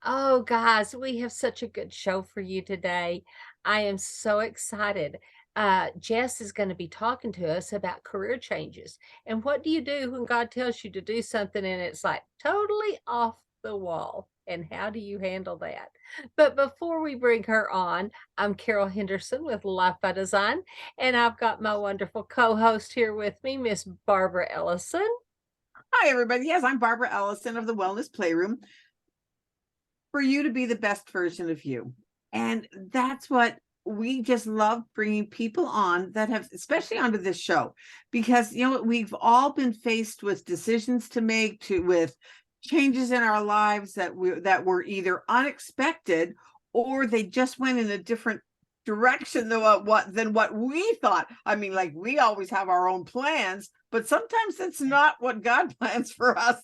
Oh, guys, we have such a good show for you today. I am so excited. Jess is going to be talking to us about career changes. And what do you do when God tells you to do something and it's like totally off the wall? And how do you handle that? But before we bring her on, I'm Carol Henderson with Life by Design, and I've got my wonderful co host here with me, Miss Barbara Ellison. Hi, everybody. Yes, I'm Barbara Ellison of the Wellness Playroom. For you to be the best version of you. And that's what we just love bringing people on that have, especially onto this show, because we've all been faced with decisions to make, with changes in our lives that were either unexpected or they just went in a different direction than what we thought. I mean, like, we always have our own plans, but sometimes that's not what God plans for us.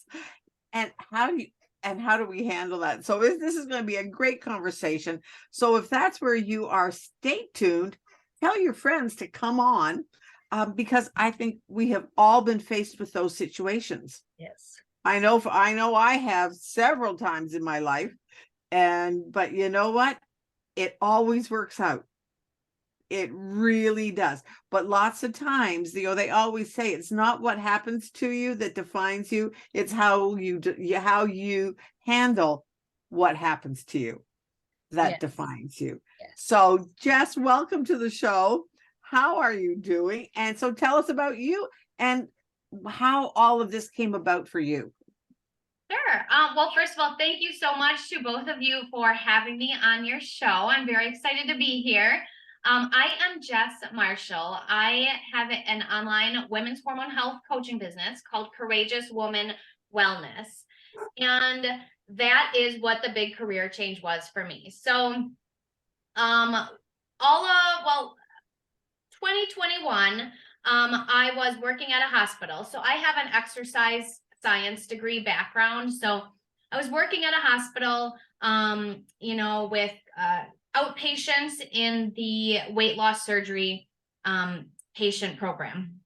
And how do we handle that? So this is going to be a great conversation. So if that's where you are, stay tuned. Tell your friends to come on, because I think we have all been faced with those situations. Yes. I know I have several times in my life, but you know what? It always works out. It really does. But lots of times, they always say it's not what happens to you that defines you. It's how you handle what happens to you that Yes. defines you. Yes. So, Jess, welcome to the show. How are you doing? And so tell us about you and how all of this came about for you. Sure. Well, first of all, thank you so much to both of you for having me on your show. I'm very excited to be here. I am Jess Marshall. I have an online women's hormone health coaching business called Courageous Woman Wellness. And that is what the big career change was for me. So, well, 2021, I was working at a hospital. So I have an exercise science degree background. So I was working at a hospital, with outpatients in the weight loss surgery patient program.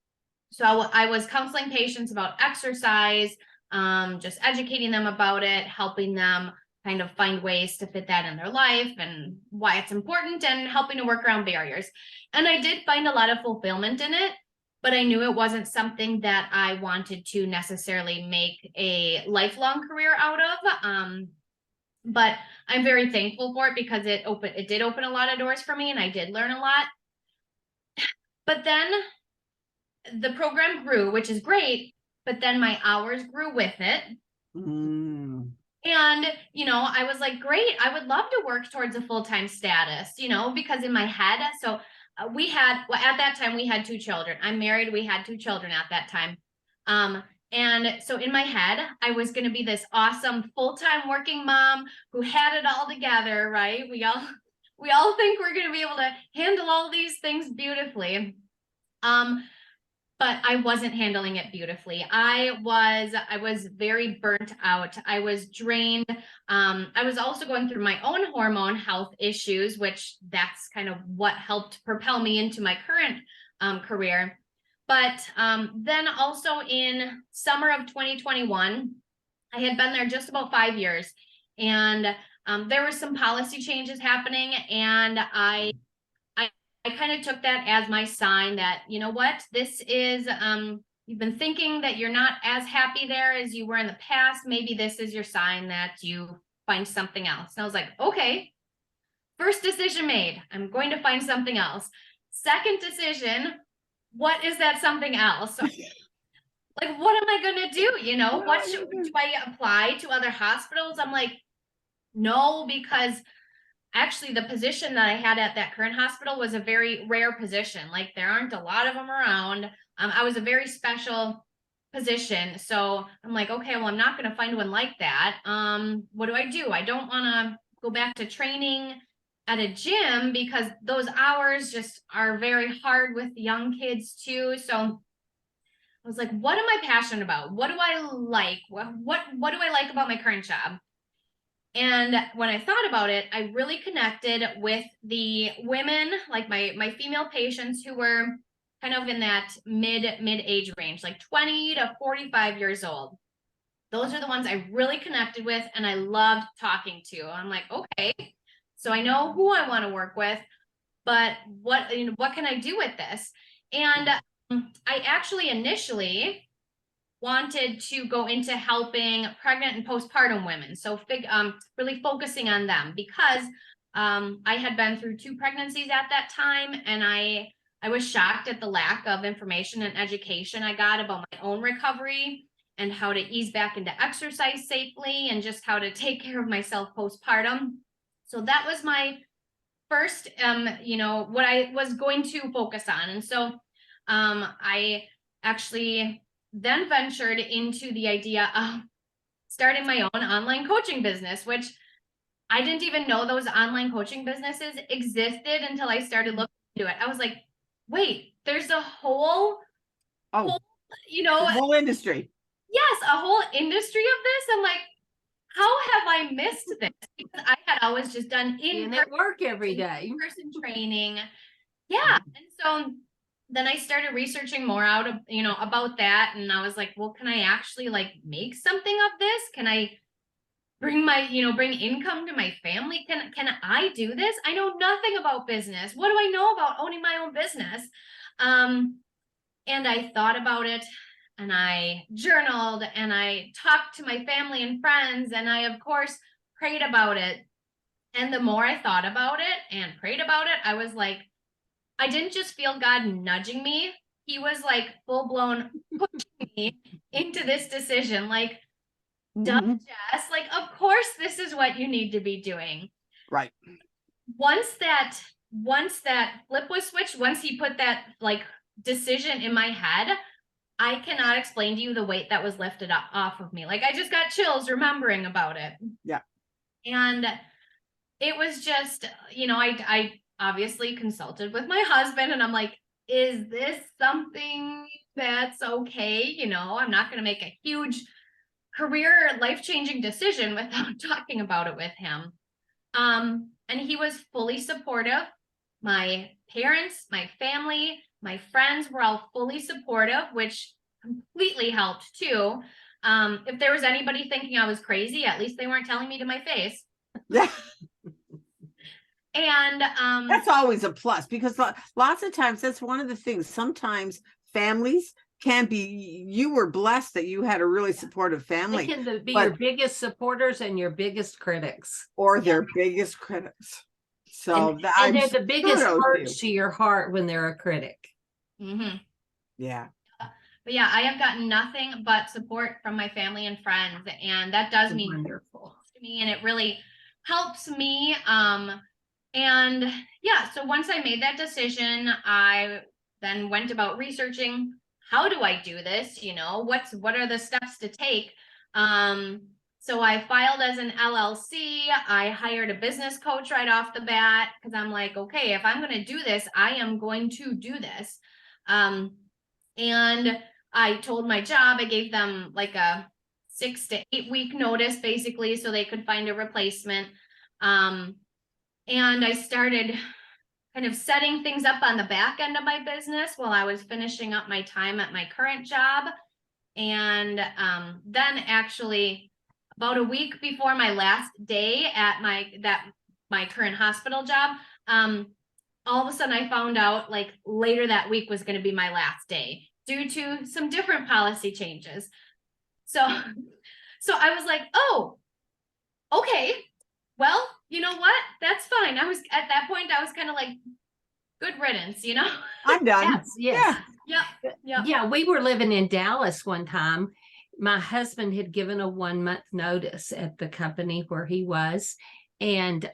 So I was counseling patients about exercise, just educating them about it, helping them kind of find ways to fit that in their life and why it's important, and helping to work around barriers. And I did find a lot of fulfillment in it, but I knew it wasn't something that I wanted to necessarily make a lifelong career out of. But I'm very thankful for it because it did open a lot of doors for me, and I did learn a lot. But then the program grew, which is great, but then my hours grew with it. Mm. And, I was like, great, I would love to work towards a full-time status, because in my head, at that time, we had two children. I'm married. We had two children at that time. And so in my head, I was going to be this awesome full-time working mom who had it all together, right? We all think we're going to be able to handle all these things beautifully. But I wasn't handling it beautifully. I was very burnt out. I was drained. I was also going through my own hormone health issues, which that's kind of what helped propel me into my current career. But then also in summer of 2021, I had been there just about 5 years, and there were some policy changes happening, and I kind of took that as my sign that, you know what, this is, you've been thinking that you're not as happy there as you were in the past. Maybe this is your sign that you find something else. And I was like, okay, first decision made. I'm going to find something else. Second decision, what is that something else? So, like, what am I going to do? Do I apply to other hospitals? I'm like, no, because actually the position that I had at that current hospital was a very rare position. Like, there aren't a lot of them around. I was a very special position. So I'm like, okay, well, I'm not going to find one like that. What do? I don't want to go back to training at a gym because those hours just are very hard with young kids too. So I was like, what am I passionate about? What do I like? What do I like about my current job? And when I thought about it, I really connected with the women, like my female patients, who were kind of in that mid age range, like 20 to 45 years old. those are the ones I really connected with and I loved talking to. I'm like, okay, so I know who I want to work with, but what can I do with this? And I actually initially wanted to go into helping pregnant and postpartum women. So really focusing on them because I had been through 2 pregnancies at that time, and I was shocked at the lack of information and education I got about my own recovery and how to ease back into exercise safely and just how to take care of myself postpartum. So that was my first, what I was going to focus on. And so I actually then ventured into the idea of starting my own online coaching business, which I didn't even know those online coaching businesses existed until I started looking into it. I was like, wait, there's a whole, the whole industry. Yes, a whole industry of this. I'm like, how have I missed this? Because I had always just done in-person work every day, in-person training. Yeah. And so then I started researching more out of, about that. And I was like, well, can I actually like make something of this? Can I bring bring income to my family? Can I do this? I know nothing about business. What do I know about owning my own business? And I thought about it, and I journaled, and I talked to my family and friends, and I, of course, prayed about it. And the more I thought about it and prayed about it, I was like, I didn't just feel God nudging me. He was like full-blown pushing me into this decision. Like, duh, Jess, like, of course, this is what you need to be doing. Right. Once that flip was switched, once he put that like decision in my head, I cannot explain to you the weight that was lifted off of me. Like, I just got chills remembering about it. Yeah. And it was just, I obviously consulted with my husband, and I'm like, is this something that's okay? I'm not going to make a huge career life-changing decision without talking about it with him. And he was fully supportive. My parents, my family, my friends were all fully supportive, which completely helped too. If there was anybody thinking I was crazy, at least they weren't telling me to my face. Yeah. And that's always a plus, because lots of times that's one of the things. Sometimes families can be, you were blessed that you had a really supportive family. They can be your biggest supporters and your biggest critics. Or their biggest critics. So and they're the biggest hurts to your heart when they're a critic. Mm-hmm. Yeah. But yeah, I have gotten nothing but support from my family and friends, and that does mean wonderful to me, and it really helps me. And yeah, so once I made that decision, I then went about researching, how do I do this? What are the steps to take? So I filed as an LLC. I hired a business coach right off the bat, because I'm like, okay, if I'm going to do this, I am going to do this. And I told my job, I gave them like a 6 to 8 week notice, basically, so they could find a replacement. And I started kind of setting things up on the back end of my business while I was finishing up my time at my current job. And then actually about a week before my last day at my current hospital job, all of a sudden I found out like later that week was going to be my last day due to some different policy changes. So I was like, oh, okay, well, you know what? That's fine. At that point, I was kind of like, good riddance, I'm done. Yes. Yeah. Yeah. We were living in Dallas one time. My husband had given a 1 month notice at the company where he was. And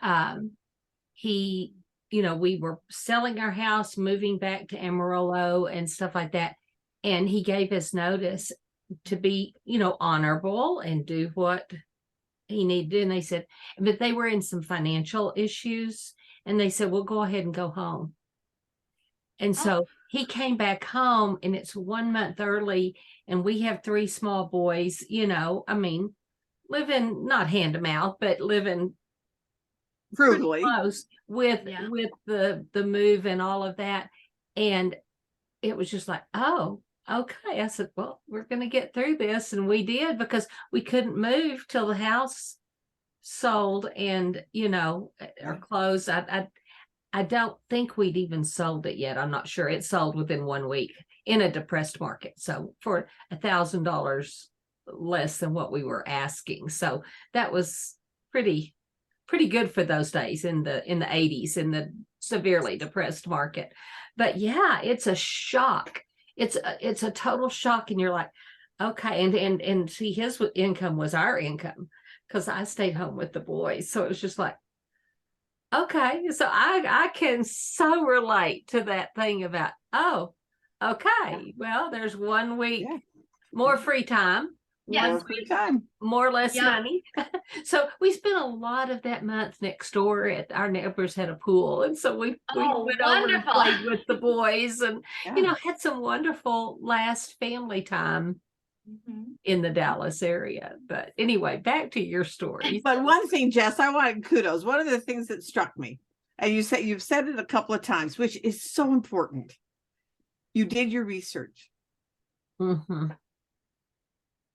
he, we were selling our house, moving back to Amarillo and stuff like that. And he gave us notice to be, honorable and do what he needed to do. And they said, but they were in some financial issues. And they said, well, go ahead and go home. And so he came back home, and it's 1 month early, and we have 3 small boys, living not hand to mouth, but living frugally close with the move and all of that. And it was just like, oh, okay. I said, well, we're going to get through this. And we did, because we couldn't move till the house sold and, or closed. I don't think we'd even sold it yet. I'm not sure. It sold within 1 week in a depressed market. So for $1,000 less than what we were asking. So that was pretty good for those days in the 80s, in the severely depressed market. But yeah, it's a shock. It's a total shock. And you're like, okay. And see, his income was our income, because I stayed home with the boys. So it was just like, okay. So I can so relate to that thing about, oh, okay, well, there's 1 week more free time. Yes. More free time. More or less money. So we spent a lot of that month next door. At our neighbors had a pool, and so we went over and played with the boys, and had some wonderful last family time in the Dallas area. But anyway, back to your story. But one thing, Jess, I wanted kudos. One of the things that struck me, and you've said it a couple of times, which is so important. You did your research.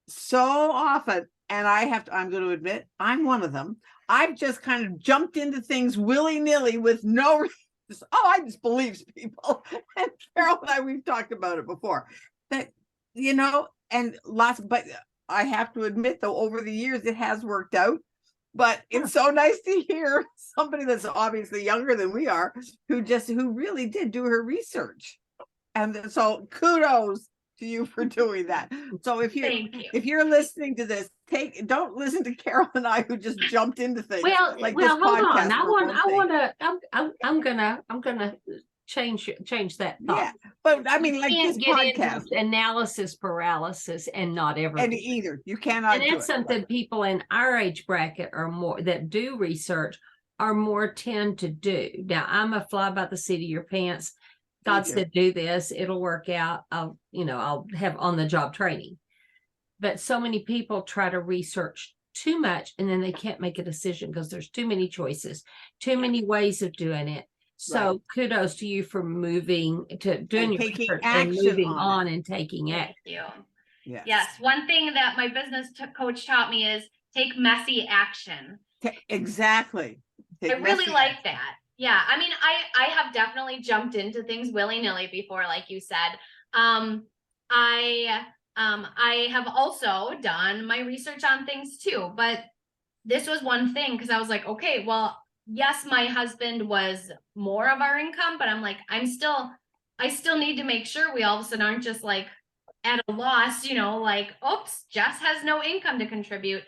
So often, and I'm going to admit, I'm one of them. I've just kind of jumped into things willy-nilly with no reason. Oh, I just believe people. And Carol and I, we've talked about it before. That, and but I have to admit, though, over the years, it has worked out. But it's so nice to hear somebody that's obviously younger than we are, who really did do her research. And so kudos to you for doing that. So if you're listeling to this, don't listen to Carol and I, who just jumped into things. Well, hold on. I'm gonna change that thought. Yeah, but I mean, like this podcast, analysis paralysis, and not everything. And either you cannot. And that's something people in our age bracket are more that do research are more tend to do. Now, I'm a fly by the seat of your pants. God said, do this, it'll work out. I'll have on the job training. But so many people try to research too much, and then they can't make a decision because there's too many choices, too many ways of doing it. So kudos to you for moving to doing your research and moving on and taking action. Thank you. Yes. One thing that my business coach taught me is take messy action. Exactly. I really like that. Yeah, I mean, I have definitely jumped into things willy-nilly before, like you said. I have also done my research on things too, but this was one thing, because I was like, okay, well, yes, my husband was more of our income, but I'm like, I still need to make sure we all of a sudden aren't just like at a loss, like, oops, Jess has no income to contribute.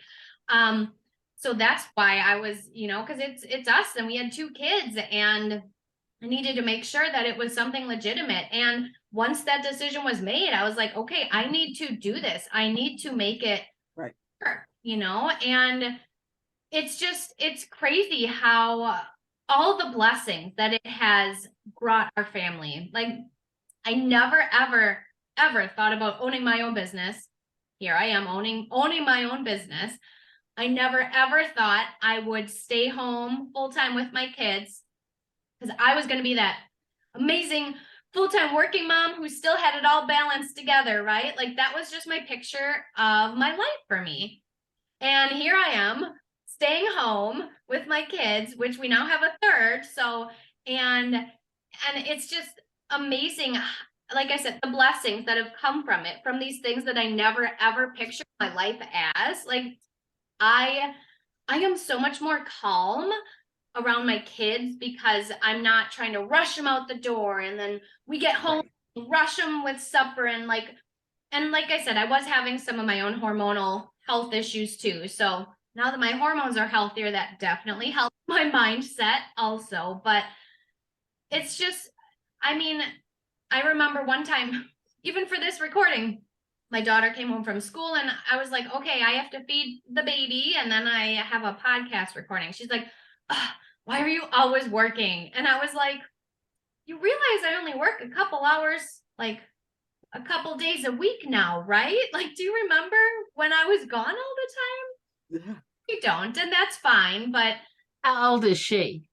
So that's why I was, because it's us, and we had 2 kids, and I needed to make sure that it was something legitimate. And once that decision was made, I was like, okay, I need to do this. I need to make it right. Work, and it's crazy how all the blessings that it has brought our family. Like, I never, ever, ever thought about owning my own business. Here I am owning my own business. I never, ever thought I would stay home full-time with my kids, because I was going to be that amazing full-time working mom who still had it all balanced together, right? Like, that was just my picture of my life for me. And here I am staying home with my kids, which we now have a third. So, and it's just amazing. Like I said, the blessings that have come from it, from these things that I never, ever pictured my life as. Like, I am so much more calm around my kids, because I'm not trying to rush them out the door, and then we get home, rush them with supper, and like I said, I was having some of my own hormonal health issues too. So now that my hormones are healthier, that definitely helped my mindset also. But it's just, I mean, I remember one time, even for this recording, my daughter came home from school, and I was like, okay, I have to feed the baby, and then I have a podcast recording. She's like, why are you always working? And I was like, you realize I only work a couple hours, like a couple days a week now, right? Like, do you remember when I was gone all the time? You don't, and that's fine. But how old is she?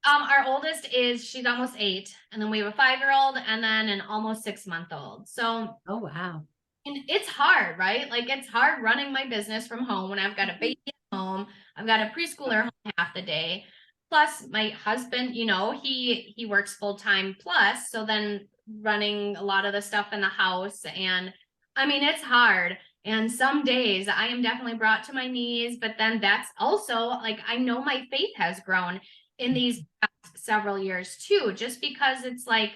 Our oldest she's almost 8, and then we have a 5-year-old and then an almost 6-month-old. So, Oh, wow. and it's hard, right? Like it's hard running my business from home when I've got a baby at home. I've got a preschooler home half the day. Plus my husband, he works full time plus. So then running a lot of the stuff in the house. And I mean, it's hard. And some days I am definitely brought to my knees, but then that's also like, I know my faith has grown in these past several years too, just because it's like,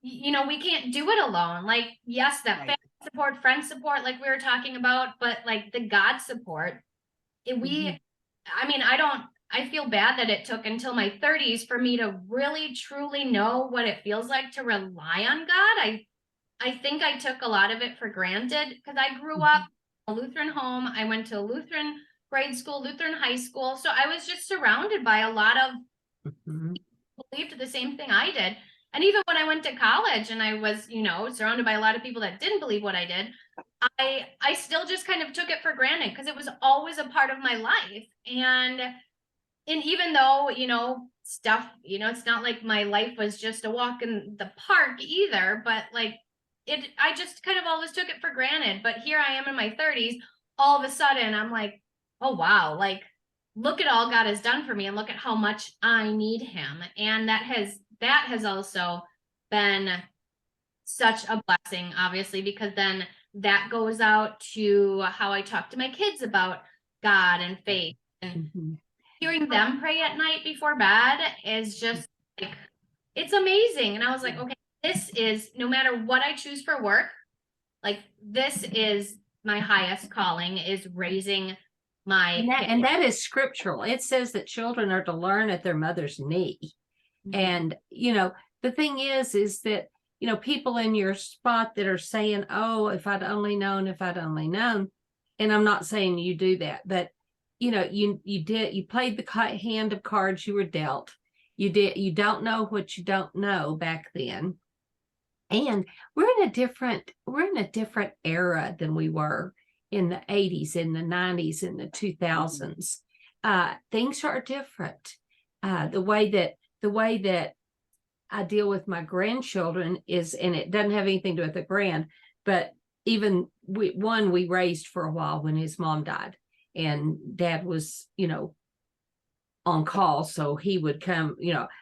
we can't do it alone. Like, yes, that Right. family support, friend support, like we were talking about, but like the God support, I mean, I feel bad that it took until my 30s for me to really truly know what it feels like to rely on God. I think I took a lot of it for granted because I grew up in a Lutheran home. I went to a Lutheran grade school, Lutheran high school. So I was just surrounded by a lot of Mhm. believed the same thing I did. And even when I went to college and I was, surrounded by a lot of people that didn't believe what I did, I still just kind of took it for granted because it was always a part of my life. And even though, stuff, it's not like my life was just a walk in the park either, but like I just kind of always took it for granted. But here I am in my 30s, all of a sudden I'm like, oh wow, like look at all God has done for me and look at how much I need him. And that has also been such a blessing, obviously, because then that goes out to how I talk to my kids about God and faith. And Mhm. hearing them pray at night before bed is just like, it's amazing. And I was like, okay, this is no matter what I choose for work, like this is my highest calling is raising my And kids. that is scriptural. It says that children are to learn at their mother's knee. And, the thing is that, people in your spot that are saying, oh, if I'd only known, if I'd only known. And I'm not saying you do that, but, you played the hand of cards you were dealt. You don't know what you don't know back then. And we're in a different era than we were in the 80s, in the 90s, in the 2000s. Things are different. The way that I deal with my grandchildren is, and it doesn't have anything to do with the grand, but even we raised for a while when his mom died, and dad was, on call, so he would come.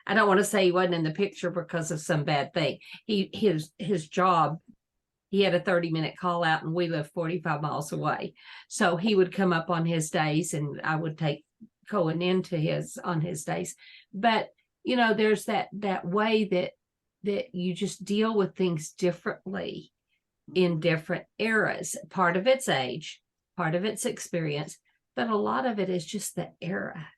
I don't want to say he wasn't in the picture because of some bad thing. His job, he had a 30-minute call out, and we lived 45 miles away, so he would come up on his days, and I would take Cohen on his days. But there's that way that you just deal with things differently in different eras. Part of it's age, part of it's experience, but a lot of it is just the era.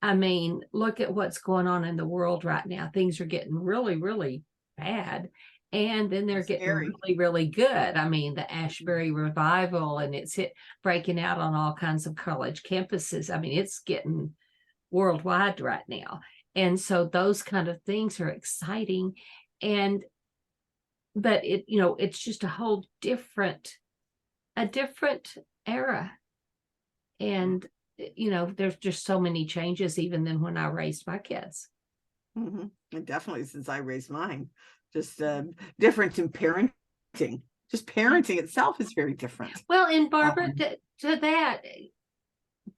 I mean, look at what's going on in the world right now. Things are getting really, really bad. And then they're getting really, really good. I mean, the Ashbury revival, and it's breaking out on all kinds of college campuses. I mean, it's getting worldwide right now. And so those kind of things are exciting. But it's just a whole different era. And there's just so many changes even than when I raised my kids. And definitely since I raised mine, just different in parenting. Just parenting itself is very different. Well, and Barbara, to that,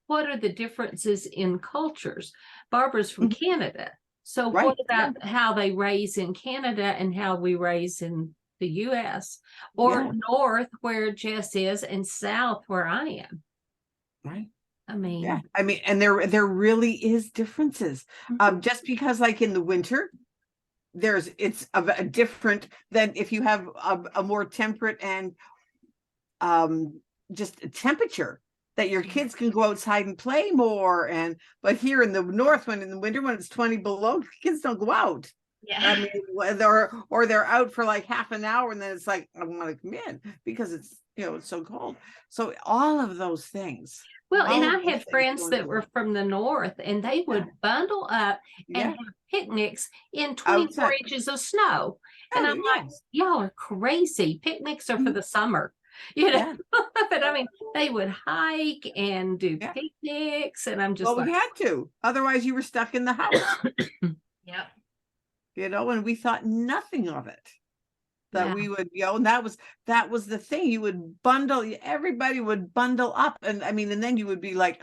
what are the differences in cultures? Barbara's from Canada. So what about how they raise in Canada and how we raise in the US, or north where Jess is and south where I am? Right. I mean, and there really is differences. Just because like in the winter, it's a different than if you have a more temperate and just a temperature that your kids can go outside and play more. But here in the north, when in the winter, when it's 20 below, kids don't go out. Yeah. I mean, they're out for like half an hour, and then it's like, I want to come in because it's it's so cold. So all of those things. Well, and I had friends that were from the north, and they would bundle up and have picnics in 24 inches of snow. And I'm like, y'all are crazy. Picnics are for the summer. Yeah. But I mean, they would hike and do Yeah. picnics, and I'm just Well, like, we had to. Otherwise, you were stuck in the house, Yep. and we thought nothing of it. That yeah. we would, and that was the thing. You would bundle, everybody would bundle up. And I mean, and then you would be like,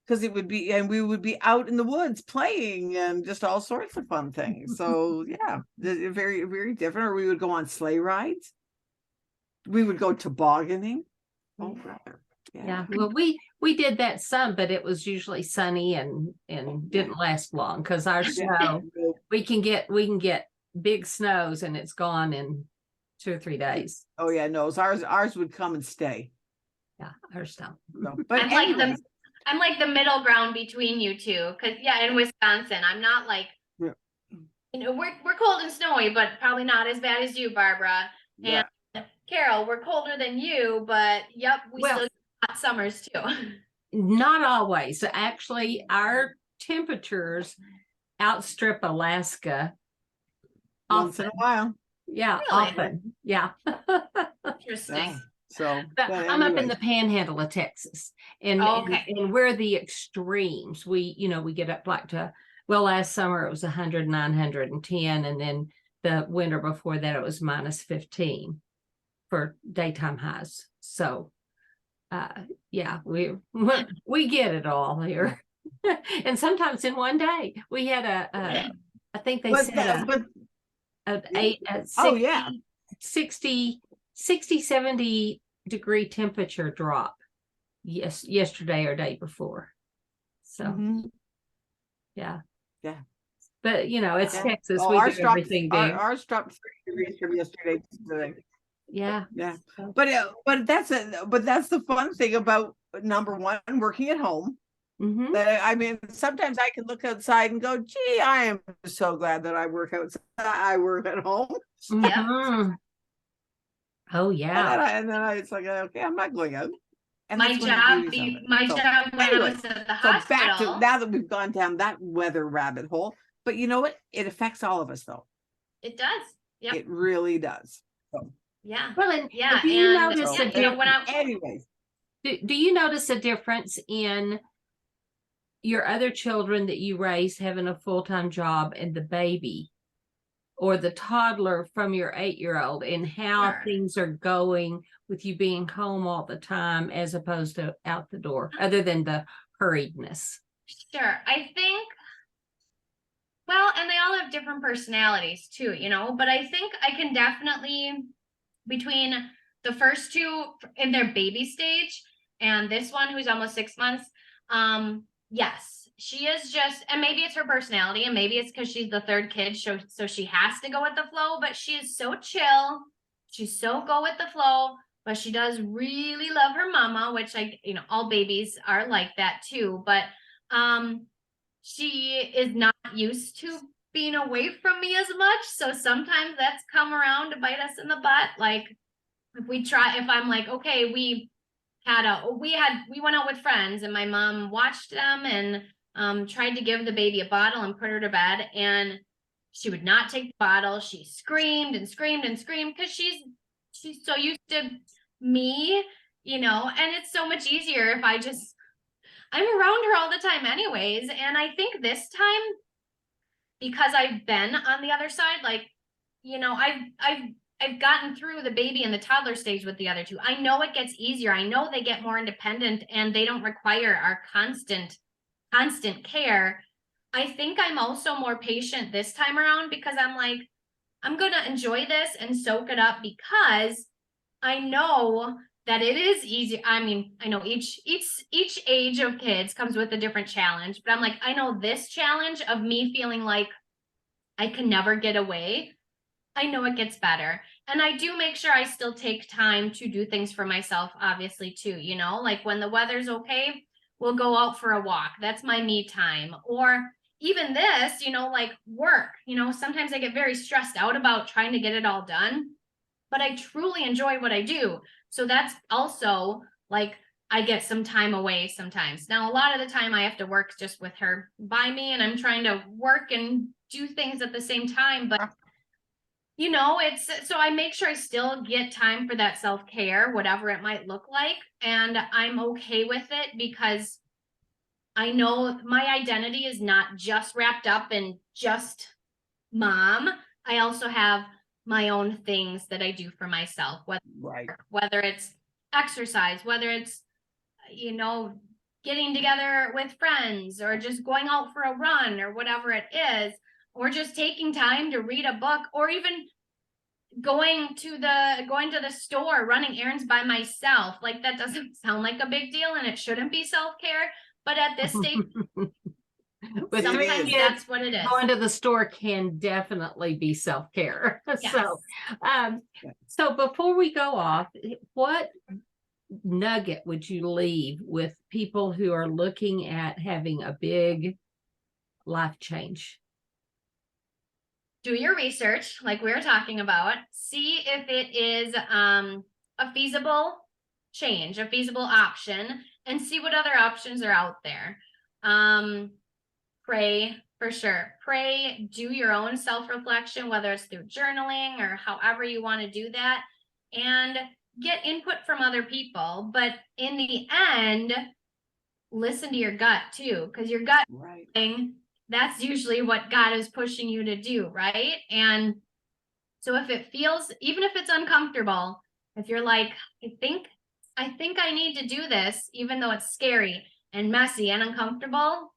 because we would be out in the woods playing and just all sorts of fun things. So yeah, very, very different. Or we would go on sleigh rides. We would go tobogganing. Oh, brother. Yeah. Well, we did that some, but it was usually sunny and didn't last long, because our snow, we can get big snows and it's gone in 2 or 3 days. Oh yeah, no, ours would come and stay. Yeah, ours don't. So, but I'm like the middle ground between you two, because in Wisconsin, I'm not like, Yeah. We're cold and snowy, but probably not as bad as you, Barbara. And Carol, we're colder than you, but yep, we still get hot summers too. Not always. Actually, our temperatures outstrip Alaska once in a while. Yeah, Really? Often. Yeah. Interesting. Yeah. So I'm up in the panhandle of Texas, and we're the extremes. We get up like last summer it was 100, 910, and then the winter before that it was -15 for daytime highs. So yeah, we get it all here. And sometimes in one day we had I think they said a 60, 70 degree temperature drop yesterday or day before. So yeah. But it's Texas. We do everything big. Ours dropped 3 degrees from yesterday to today. Yeah. But that's the fun thing about, number one, working at home. That I mean, sometimes I can look outside and go, gee, I am so glad that I work outside. I work at home. Yeah. Oh yeah. And then it's like, okay, I'm not going out. And my job when I was at the hospital. So back to, now that we've gone down that weather rabbit hole, but you know what? It affects all of us, though. It does. Yep. It really does. So. Yeah. Well, and yeah. Do you notice anyways? Do you notice a difference in your other children that you raised having a full-time job and the baby or the toddler from your 8-year-old, and how things are going with you being home all the time as opposed to out the door, other than the hurriedness? Sure. I think, well, and they all have different personalities too, but I think I can definitely, between the first two in their baby stage and this one who's almost 6 months, yes, she is just, and maybe it's her personality, and maybe it's because she's the third kid, so she has to go with the flow, but she is so chill. She's so go with the flow, but she does really love her mama, which all babies are like that too. But she is not used to being away from me as much. So sometimes that's come around to bite us in the butt. Like if I'm like, okay, we went out with friends and my mom watched them and tried to give the baby a bottle and put her to bed, and she would not take the bottle. She screamed and screamed and screamed because she's so used to me, and it's so much easier if I'm around her all the time anyways. And I think this time, because I've been on the other side, like, I've gotten through the baby and the toddler stage with the other two. I know it gets easier. I know they get more independent and they don't require our constant care. I think I'm also more patient this time around because I'm like, I'm going to enjoy this and soak it up, because I know that it is easy. I mean, I know each age of kids comes with a different challenge, but I'm like, I know this challenge of me feeling like I can never get away, I know it gets better. And I do make sure I still take time to do things for myself, obviously, too. Like when the weather's okay, we'll go out for a walk. That's my me time. Or even this, like work, sometimes I get very stressed out about trying to get it all done, but I truly enjoy what I do. So that's also like, I get some time away sometimes. Now, a lot of the time I have to work just with her by me, and I'm trying to work and do things at the same time, but you know, it's so I make sure I still get time for that self-care, whatever it might look like. And I'm okay with it because I know my identity is not just wrapped up in just mom. I also have my own things that I do for myself, Right. whether it's exercise, whether it's, you know, getting together with friends or just going out for a run or whatever it is, or just taking time to read a book, or even going to the store, running errands by myself. Like, that doesn't sound like a big deal and it shouldn't be self-care, but at this stage, With 3 sometimes kids, that's what it is. going to the store can definitely be self-care. Yes. So before we go off, what nugget would you leave with people who are looking at having a big life change? Do your research, like we were talking about. See if it is a feasible change, a feasible option, and see what other options are out there. Pray, for sure. Pray, do your own self-reflection, whether it's through journaling or however you want to do that, and get input from other people. But in the end, listen to your gut too, because your gut Right. thing, that's usually what God is pushing you to do, right? And so if it feels, even if it's uncomfortable, if you're like, I think I need to do this, even though it's scary and messy and uncomfortable,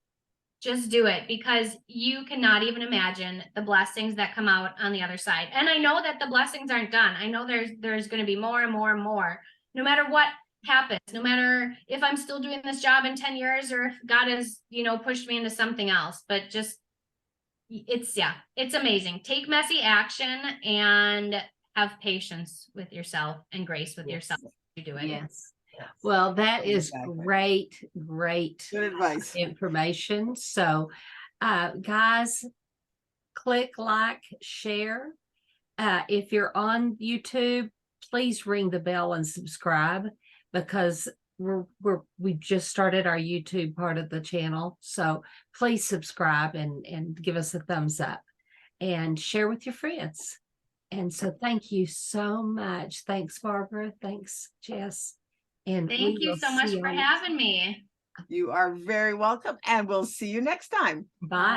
just do it, because you cannot even imagine the blessings that come out on the other side. And I know that the blessings aren't done. I know there's going to be more and more and more, no matter what happens, no matter if I'm still doing this job in 10 years or if God has, you know, pushed me into something else. But just, it's amazing. Take messy action and have patience with yourself and grace with yourself as you do it. Yes. Well, that is Exactly. great Good advice. information. So, guys, click like, share. If you're on YouTube, please ring the bell and subscribe, because we've just started our YouTube part of the channel. So please subscribe and give us a thumbs up and share with your friends. And so thank you so much. Thanks, Barbara. Thanks, Jess. And Thank you so much for having me. You are very welcome, and we'll see you next time. Bye.